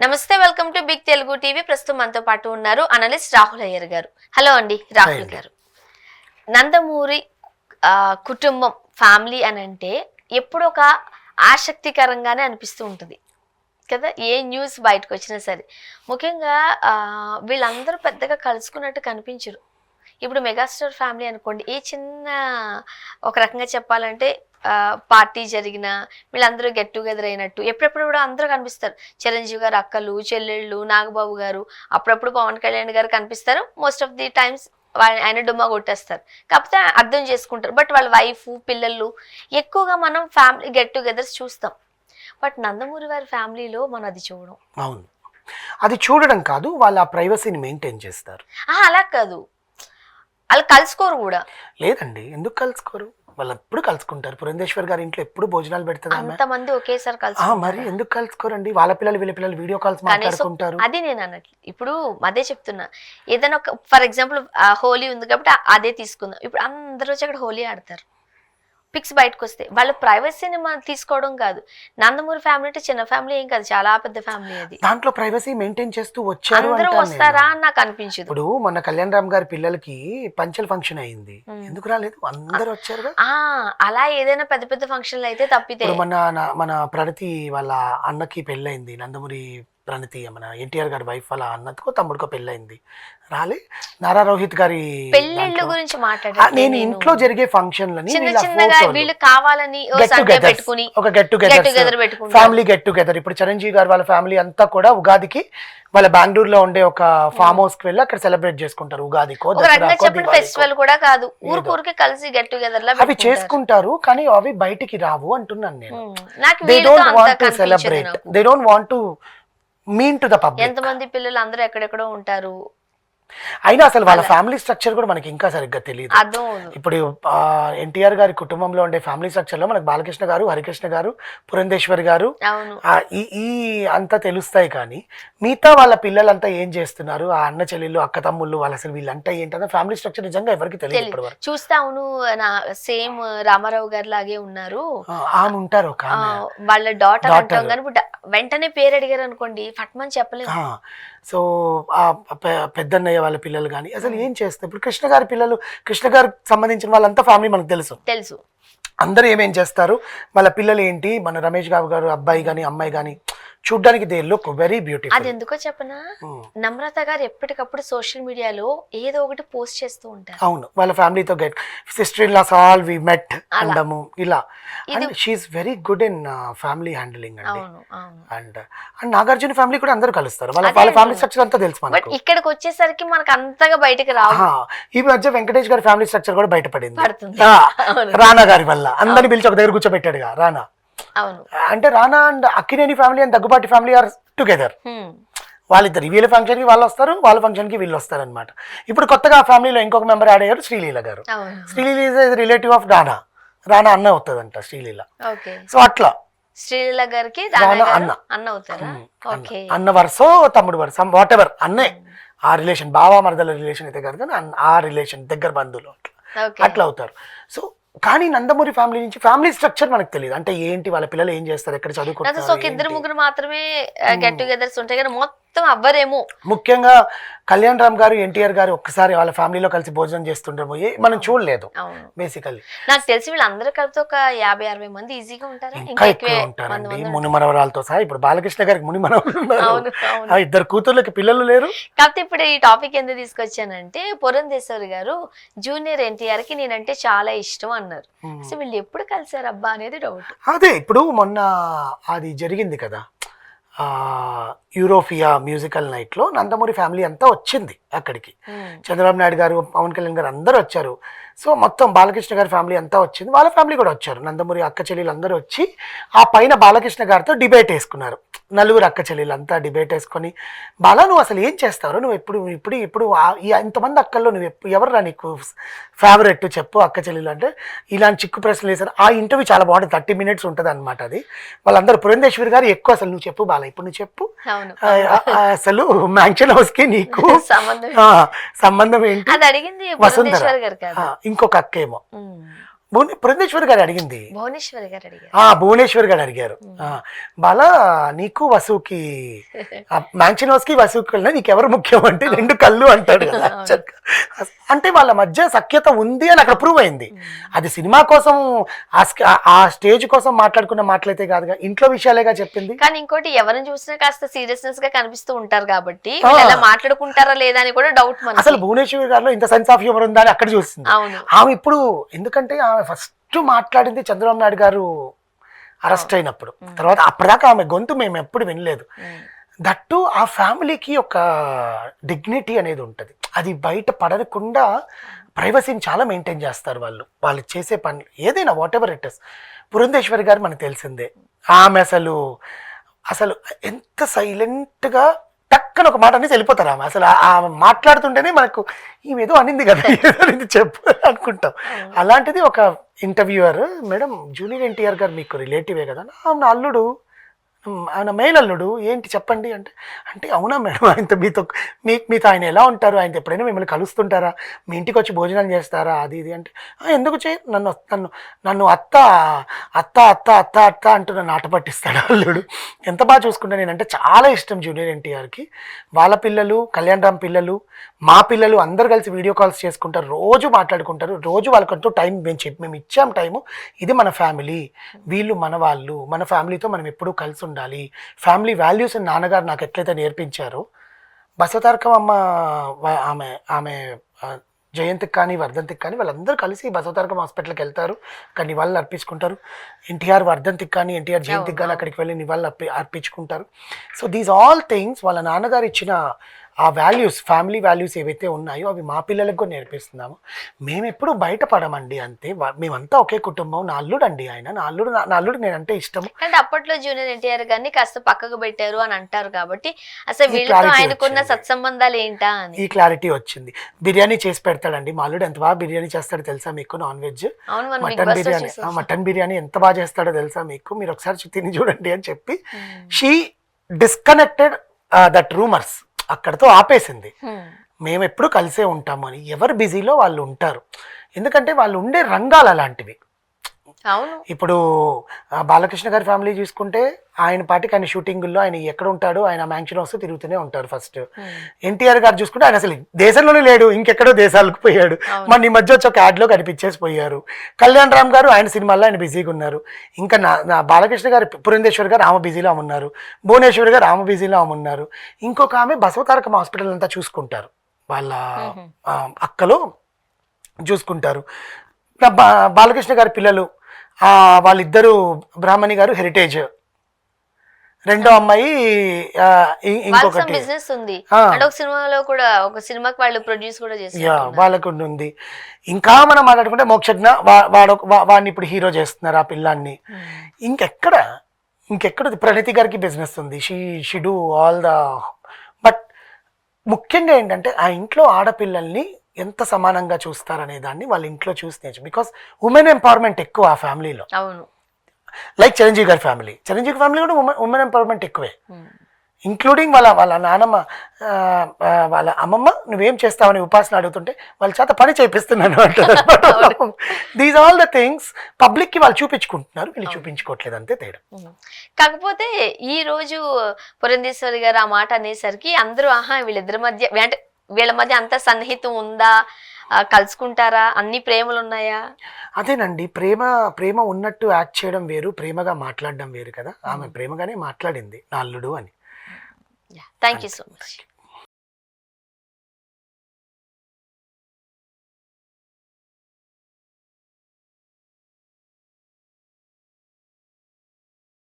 నమస్తే, welcome to big Telugu TV. ప్రస్తుతం మనతో పాటు ఉన్నారు అనలిస్ట్ రాహుల్ అయ్యర్ గారు. హలో అండి రాహుల్ గారు. నందమూరి కుటుంబం ఫ్యామిలీ అని అంటే ఎప్పుడు ఒక ఆసక్తికరంగానే అనిపిస్తూ ఉంటుంది కదా, ఏ న్యూస్ బయటకు వచ్చినా సరే. ముఖ్యంగా వీళ్ళందరూ పెద్దగా కలుసుకున్నట్టు కనిపించరు. ఇప్పుడు మెగాస్టార్ ఫ్యామిలీ అనుకోండి, ఏ చిన్న ఒక రకంగా చెప్పాలంటే పార్టీ జరిగిన వీళ్ళందరూ గెట్ టుగెదర్ అయినట్టు ఎప్పుడెప్పుడు కూడా అందరూ కనిపిస్తారు. చిరంజీవి గారు అక్కలు చెల్లెళ్ళు, నాగబాబు గారు, అప్పుడప్పుడు పవన్ కళ్యాణ్ గారు కనిపిస్తారు. మోస్ట్ ఆఫ్ ది టైమ్స్ ఆయన డుమ్మా కొట్టేస్తారు, కాకపోతే అర్థం చేసుకుంటారు. బట్ వాళ్ళ వైఫ్ పిల్లలు ఎక్కువగా మనం ఫ్యామిలీ గెట్ టుగెదర్స్ చూస్తాం. బట్ నందమూరి వారి ఫ్యామిలీలో మనం అది చూడడం. అవును, అది చూడడం కాదు, వాళ్ళ ప్రైవసీని మెయింటైన్ చేస్తారు. అలా కాదు, వాళ్ళు కలుసుకోరు కూడా. లేదండి, ఎందుకు కలుసుకోరు? వాళ్ళు ఎప్పుడు కలుసుకుంటారు. పురంధేశ్వర్ గారి ఇంట్లో ఎప్పుడు భోజనాలు పెడుతుంది అంతమంది ఒకేసారి కలిసి. మరి ఎందుకు కలుసుకోరండి? వాళ్ళ పిల్లలు వీళ్ళ పిల్లలు వీడియో కాల్స్ మాట్లాడుకుంటారు. అది నేను అన్నట్లు ఇప్పుడు అదే చెప్తున్నా. ఏదైనా ఒక ఫర్ ఎగ్జాంపుల్ హోలీ ఉంది కాబట్టి అదే తీసుకుందాం. ఇప్పుడు అందరూ వచ్చి అక్కడ హోలీ ఆడతారు. పిక్స్ బయటకు వస్తే వాళ్ళ ప్రైవసీని మనం తీసుకోవడం కాదు. నందమూరి ఫ్యామిలీ అంటే చిన్న ఫ్యామిలీ ఏం కాదు, చాలా పెద్ద ఫ్యామిలీ. అది దాంట్లో ప్రైవసీ మెయింటైన్ చేస్తూ వచ్చారు. అందరూ వస్తారా అని నాకు అనిపించదు. ఇప్పుడు మన కళ్యాణ్ రామ్ గారి పిల్లలకి పంచల్ ఫంక్షన్ అయింది, ఎందుకు రాలేదు? అందరూ వచ్చారు. అలా ఏదైనా పెద్ద పెద్ద ఫంక్షన్లు అయితే తప్పితే. మన ప్రణతి వాళ్ళ అన్నకి పెళ్ళయింది, నందమూరి ప్రణతి, మన ఎన్టీఆర్ గారి వైఫ్ వాళ్ళ అన్నకో తమ్ముడికో పెళ్ళయింది, రాలే. నారా రోహిత్ గారి పెళ్ళిళ్ళ గురించి మాట్లాడారు. నేను ఇంట్లో జరిగే ఫంక్షన్లని వీళ్ళు కావాలని ఒక get together family get together. ఇప్పుడు చిరంజీవి గారు వాళ్ళ ఫ్యామిలీ అంతా కూడా ఉగాదికి వాళ్ళ బెంగళూరులో ఉండే ఒక ఫామ్ హౌస్ కి వెళ్ళి అక్కడ సెలబ్రేట్ చేసుకుంటారు. ఉగాదికో ఫెస్టివల్ కూడా కాదు, ఊరికి కలిసి గెట్ టుగెదర్ అవి చేసుకుంటారు, కానీ అవి బయటికి రావు అంటున్నాను నేను. They don't want to celebrate, they don't want to mean to the public. ఎంతమంది పిల్లలు అందరూ ఎక్కడెక్కడో ఉంటారు. అయినా అసలు వాళ్ళ ఫ్యామిలీ స్ట్రక్చర్ కూడా మనకి ఇంకా సరిగ్గా తెలియదు. ఇప్పుడు ఎన్టీఆర్ గారి కుటుంబంలో ఉండే ఫ్యామిలీ స్ట్రక్చర్ లో మనకు బాలకృష్ణ గారు, హరికృష్ణ గారు, పురంధేశ్వరి గారు ఈ అంతా తెలుస్తాయి. కానీ మిగతా వాళ్ళ పిల్లలంతా ఏం చేస్తున్నారు, ఆ అన్న చెల్లెళ్ళు, అక్క తమ్ముళ్ళు, వాళ్ళు అసలు వీళ్ళంతా ఏంటంటే ఫ్యామిలీ స్ట్రక్చర్ నిజంగా ఎవరికి తెలియదు. ఇప్పటి వరకు చూస్తా అవును, సేమ్ రామారావు గారు లాగే ఉన్నారు. ఆమె ఉంటారు ఒక వాళ్ళ డాటర్ అంటాం కానీ వెంటనే పేరు అడిగారు అనుకోండి ఫట్మని చెప్పలేదు. సో ఆ పెద్దన్నయ్య వాళ్ళ పిల్లలు కానీ అసలు ఏం చేస్తారు? ఇప్పుడు కృష్ణ గారి పిల్లలు, కృష్ణ గారికి సంబంధించిన వాళ్ళంతా ఫ్యామిలీ మనకు తెలుసు. అందరూ ఏమేం చేస్తారు, వాళ్ళ పిల్లలు ఏంటి, మన రమేష్ బాబు గారు అబ్బాయి కానీ అమ్మాయి కానీ చూడ్డానికి దే లుక్ వెరీ బ్యూటిఫుల్. అది ఎందుకో చెప్పనా, నమ్రత గారు ఎప్పటికప్పుడు సోషల్ మీడియాలో ఏదో ఒకటి పోస్ట్ చేస్తూ ఉంటారు. అవును, వాళ్ళ ఫ్యామిలీతో get sister in laws all we met అండము ఇలా. And she is very good in family handling అండి. అండ్ నాగార్జున ఫ్యామిలీ కూడా అందరూ కలుస్తారు. వాళ్ళ ఫ్యామిలీ స్ట్రక్చర్ అంతా తెలుసు మనకు. ఇక్కడికి వచ్చేసరికి మనకు అంతగా బయటకు రావు. ఈ మధ్య వెంకటేష్ గారి ఫ్యామిలీ స్ట్రక్చర్ కూడా బయటపడింది రానా గారి వల్ల. అందరిని పిలిచి ఒక దగ్గర కూర్చోబెట్టాడుగా రానా. అంటే Rana and Akkineni family and Daggubati family are together. వాళ్ళిద్దరు వీళ్ళ ఫంక్షన్ కి వాళ్ళు వస్తారు, వాళ్ళ ఫంక్షన్ కి వీళ్ళు వస్తారు అనమాట. ఇప్పుడు కొత్తగా ఆ ఫ్యామిలీలో ఇంకొక మెంబర్ యాడ్ అయ్యారు, శ్రీలీల గారు. శ్రీలీల ఈజ్ రిలేటివ్ ఆఫ్ రానా అన్న అవుతుందంట శ్రీలీల. సో అట్లా శ్రీలీల గారికి అన్న వరుసో తమ్ముడు వరుస వాట్ ఎవర్ అన్నే ఆ రిలేషన్, బావా మరదల రిలేషన్ అయితే కాదు కానీ ఆ రిలేషన్ దగ్గర బంధువులు అట్లా అవుతారు. సో కానీ నందమూరి ఫ్యామిలీ నుంచి ఫ్యామిలీ స్ట్రక్చర్ మనకు తెలియదు. అంటే ఏంటి, వాళ్ళ పిల్లలు ఏం చేస్తారు, ఎక్కడ చదువుకుంటారు. ఇద్దరు ముగ్గురు మాత్రమే గెట్ టుగెదర్స్ ఉంటాయి కానీ మొత్తం అవ్వరేమో. ముఖ్యంగా కళ్యాణ్ రామ్ గారు, ఎన్టీఆర్ గారు ఒక్కసారి వాళ్ళ ఫ్యామిలీలో కలిసి భోజనం చేస్తుంటే పోయి మనం చూడలేదు. బేసికల్లీ నాకు తెలిసి వీళ్ళందరూ కలిసి ఒక 50-60 మంది ఈజీగా ఉంటారు. ఇంకా ఎక్కువ ఉంటారండి, మునిమనవరాలతో సహా. ఇప్పుడు బాలకృష్ణ గారికి మునిమనవరాలు ఉన్నారు, ఇద్దరు కూతుర్లకి పిల్లలు లేరు. కాకపోతే ఇప్పుడు ఈ టాపిక్ ఎందుకు తీసుకొచ్చానంటే, పురంధేశ్వరి గారు జూనియర్ ఎన్టీఆర్ కి నేనంటే చాలా ఇష్టం అన్నారు. సో వీళ్ళు ఎప్పుడు కలిసారు అబ్బా అనేది డౌట్. అదే ఇప్పుడు మొన్న అది జరిగింది కదా, యూరోపియా మ్యూజికల్ నైట్ లో నందమూరి ఫ్యామిలీ అంతా వచ్చింది అక్కడికి. చంద్రబాబు నాయుడు గారు, పవన్ కళ్యాణ్ గారు అందరూ వచ్చారు. సో మొత్తం బాలకృష్ణ గారి ఫ్యామిలీ అంతా వచ్చింది, వాళ్ళ ఫ్యామిలీ కూడా వచ్చారు. నందమూరి అక్క చెల్లెలు అందరూ వచ్చి ఆ పైన బాలకృష్ణ గారితో డిబేట్ వేసుకున్నారు. నలుగురు అక్క చెల్లెలు అంతా డిబేట్ వేసుకొని, బాలా నువ్వు అసలు ఏం చేస్తావు, నువ్వు ఇప్పుడు ఇంతమంది అక్కల్లో నువ్వు ఎవరురా నీకు ఫేవరెట్ చెప్పు అక్క చెల్లెలు అంటే ఇలాంటి చిక్కు ప్రశ్నలు వేశారు. ఆ ఇంటర్వ్యూ చాలా బాగుంటుంది, 30 minutes ఉంటుంది అనమాట అది. వాళ్ళందరూ పురంధేశ్వరి గారు ఎక్కువ అసలు నువ్వు చెప్పు బాలా, ఇప్పుడు నువ్వు చెప్పు అసలు మ్యాన్షన్ హౌస్ కి నీకు సంబంధం ఏంటి? వసుంధర ఇంకొక అక్క ఏమో పురంధేశ్వరి గారు అడిగింది. భువనేశ్వరి గారు అడిగారు. భువనేశ్వర్ గారు అడిగారు, బాలా నీకు వసుకి మ్యాన్షన్ హౌస్ కి వసుకి వెళ్ళినా నీకెవరు ముఖ్యం అంటే 2 కళ్ళు అంటాడు కదా. అంటే వాళ్ళ మధ్య సఖ్యత ఉంది అని అక్కడ ప్రూవ్ అయింది. అది సినిమా కోసం ఆ స్టేజ్ కోసం మాట్లాడుకున్న మాటలైతే కాదుగా, ఇంట్లో విషయాలేగా చెప్పింది. కానీ ఇంకోటి ఎవరిని చూసినా కాస్త సీరియస్నెస్ గా కనిపిస్తూ ఉంటారు కాబట్టి ఎలా మాట్లాడుకుంటారా లేదా అని కూడా డౌట్. అసలు భువనేశ్వరి గారిలో ఇంత సెన్స్ ఆఫ్ హ్యూమర్ ఉందా అని అక్కడ చూస్తుంది ఆమె. ఇప్పుడు ఎందుకంటే ఆమె ఫస్ట్ మాట్లాడింది చంద్రబాబు నాయుడు గారు అరెస్ట్ అయినప్పుడు. తర్వాత అప్పటిదాకా ఆమె గొంతు మేము ఎప్పుడు వినలేదు. దట్టు ఆ ఫ్యామిలీకి ఒక డిగ్నిటీ అనేది ఉంటుంది, అది బయట పడకుండా ప్రైవసీని చాలా మెయింటైన్ చేస్తారు వాళ్ళు చేసే పనులు ఏదైనా what ever it is. Purandeswari గారు మనకు తెలిసిందే, ఆమె అసలు ఎంత సైలెంట్గా టక్కన ఒక మాట అనేసి వెళ్ళిపోతారు. ఆమె అసలు ఆమె మాట్లాడుతుంటేనే మనకు ఈమెదో అనింది కదా, ఏదో అనేది చెప్పు అనుకుంటాం. అలాంటిది ఒక ఇంటర్వ్యూయర్, మేడం జూనియర్ ఎన్టీఆర్ గారు మీకు రిలేటివే కదా, నా అల్లుడు, ఆయన మెయిల్ అల్లుడు, ఏంటి చెప్పండి అంటే అవునా మేడం, ఆయనతో మీతో ఆయన ఎలా ఉంటారు, ఆయన ఎప్పుడైనా మిమ్మల్ని కలుస్తుంటారా, మీ ఇంటికి వచ్చి భోజనం చేస్తారా, అది ఇది అంటే ఎందుకు నన్ను అత్త అత్త అత్త అత్త అత్త అంటూ నన్ను ఆట పట్టిస్తాడు అల్లుడు. ఎంత బాగా చూసుకుంటా నేనంటే చాలా ఇష్టం జూనియర్ ఎన్టీఆర్కి. వాళ్ళ పిల్లలు, కళ్యాణ్ రామ్ పిల్లలు, మా పిల్లలు అందరు కలిసి వీడియో కాల్స్ చేసుకుంటారు, రోజు మాట్లాడుకుంటారు, రోజు వాళ్ళకంటూ టైం మేము ఇచ్చాం టైము. ఇది మన ఫ్యామిలీ, వీళ్ళు మన వాళ్ళు, మన ఫ్యామిలీతో మనం ఎప్పుడూ కలిసి ఉండాలి, ఫ్యామిలీ వాల్యూస్ నాన్నగారు నాకు ఎట్లయితే నేర్పించారో. బసవతారకం అమ్మ ఆమె జయంతికి కానీ వర్ధంతికి కానీ వాళ్ళందరూ కలిసి బసవతారకం హాస్పిటల్కి వెళ్తారు, కానీ నివాళులు అర్పించుకుంటారు. ఎన్టీఆర్ వర్ధంతికి కానీ ఎన్టీఆర్ జయంతికి కానీ అక్కడికి వెళ్ళి నివాళులు అర్పించుకుంటారు. సో దీస్ ఆల్ థింగ్స్ వాళ్ళ నాన్నగారు ఇచ్చిన ఆ వాల్యూస్, ఫ్యామిలీ వాల్యూస్ ఏవైతే ఉన్నాయో అవి మా పిల్లలకు కూడా నేర్పిస్తున్నాము. మేము ఎప్పుడు బయటపడమండి, అంతే. మేమంతా ఒకే కుటుంబం. నా అల్లుడు అండి ఆయన, నా అల్లుడు నేనంటే ఇష్టం. అంటే అప్పట్లో జూనియర్ ఎన్టీఆర్ గారిని కాస్త పక్కకు పెట్టారు అని అంటారు కాబట్టి అసలు వీళ్ళతో ఆయనకున్న సత్సంబంధాలు ఏంటా అని ఈ క్లారిటీ వచ్చింది. బిర్యానీ చేసి పెడతాడండి మా అల్లుడు, ఎంత బాగా బిర్యానీ చేస్తాడో తెలుసా మీకు, నాన్ వెజ్ మటన్ బిర్యానీ ఎంత బాగా చేస్తాడో తెలుసా మీకు, మీరు ఒకసారి తిని చూడండి అని చెప్పి షీ డిస్కనెక్టెడ్ దట్ రూమర్స్, అక్కడతో ఆపేసింది. మేము ఎప్పుడు కలిసే ఉంటాము అని. ఎవరు బిజీలో వాళ్ళు ఉంటారు, ఎందుకంటే వాళ్ళు ఉండే రంగాలు అలాంటివి. ఇప్పుడు బాలకృష్ణ గారి ఫ్యామిలీ చూసుకుంటే ఆయన పాటికి ఆయన షూటింగుల్లో ఆయన ఎక్కడ ఉంటాడో ఆయన మ్యాన్షన్ హౌస్ తిరుగుతూనే ఉంటారు ఫస్ట్. ఎన్టీఆర్ గారు చూసుకుంటే ఆయన అసలు దేశంలోనే లేడు, ఇంకెక్కడో దేశాలకు పోయాడు. మన ఈ మధ్య వచ్చి ఒక యాడ్లో కనిపించేసి పోయారు. కళ్యాణ్ రామ్ గారు ఆయన సినిమాల్లో ఆయన బిజీగా ఉన్నారు. ఇంకా నా బాలకృష్ణ గారు, పురంధేశ్వరి గారు ఆమె బిజీలో ఆమె ఉన్నారు, భువనేశ్వరి గారు ఆమె బిజీలో ఆమె ఉన్నారు. ఇంకొక ఆమె బసవతారకం హాస్పిటల్ అంతా చూసుకుంటారు, వాళ్ళ అక్కలు చూసుకుంటారు. బాలకృష్ణ గారి పిల్లలు వాళ్ళిద్దరు, బ్రాహ్మణి గారు హెరిటేజ్, రెండో అమ్మాయి ఇంకొకటి బిజినెస్ ఉంది, ఒక సినిమాలో కూడా ఒక సినిమాకి వాళ్ళు ప్రొడ్యూస్ కూడా చేస్తారు, వాళ్ళకు ఉంది. ఇంకా మనం మాట్లాడుకుంటే మోక్షజ్ఞ, వాడిని ఇప్పుడు హీరో చేస్తున్నారు ఆ పిల్లాన్ని. ఇంకెక్కడ ప్రణతి గారికి బిజినెస్ ఉంది, she do all the. But ముఖ్యంగా ఏంటంటే ఆ ఇంట్లో ఆడపిల్లల్ని ఎంత సమానంగా చూస్తారనే దాన్ని వాళ్ళ ఇంట్లో చూసి నేర్చు. బికాస్ ఉమెన్ ఎంపవర్మెంట్ ఎక్కువ ఆ ఫ్యామిలీలో. అవును, లైక్ చిరంజీవి గారి ఫ్యామిలీ కూడా ఉమెన్ ఎంపవర్మెంట్ ఎక్కువే. ఇంక్లూడింగ్ వాళ్ళ నానమ్మ, వాళ్ళ అమ్మమ్మ నువ్వేం చేస్తావని ఉపాసన అడుగుతుంటే వాళ్ళ చేత పని చేపిస్తున్నాను అంటారు. These all the things public కి వాళ్ళు చూపించుకుంటున్నారు, వీళ్ళు చూపించుకోవట్లేదు, అంతే తేడా. కాకపోతే ఈ రోజు పురంధేశ్వరి గారు ఆ మాట అనేసరికి అందరూ వీళ్ళ మధ్య అంత సన్నిహితం ఉందా, కలుసుకుంటారా, అన్ని ప్రేమలు ఉన్నాయా? అదేనండి, ప్రేమ ఉన్నట్టు యాక్ట్ చేయడం వేరు, ప్రేమగా మాట్లాడడం వేరు కదా. ఆమె ప్రేమగానే మాట్లాడింది నా అల్లుడు అని. Thank you so much.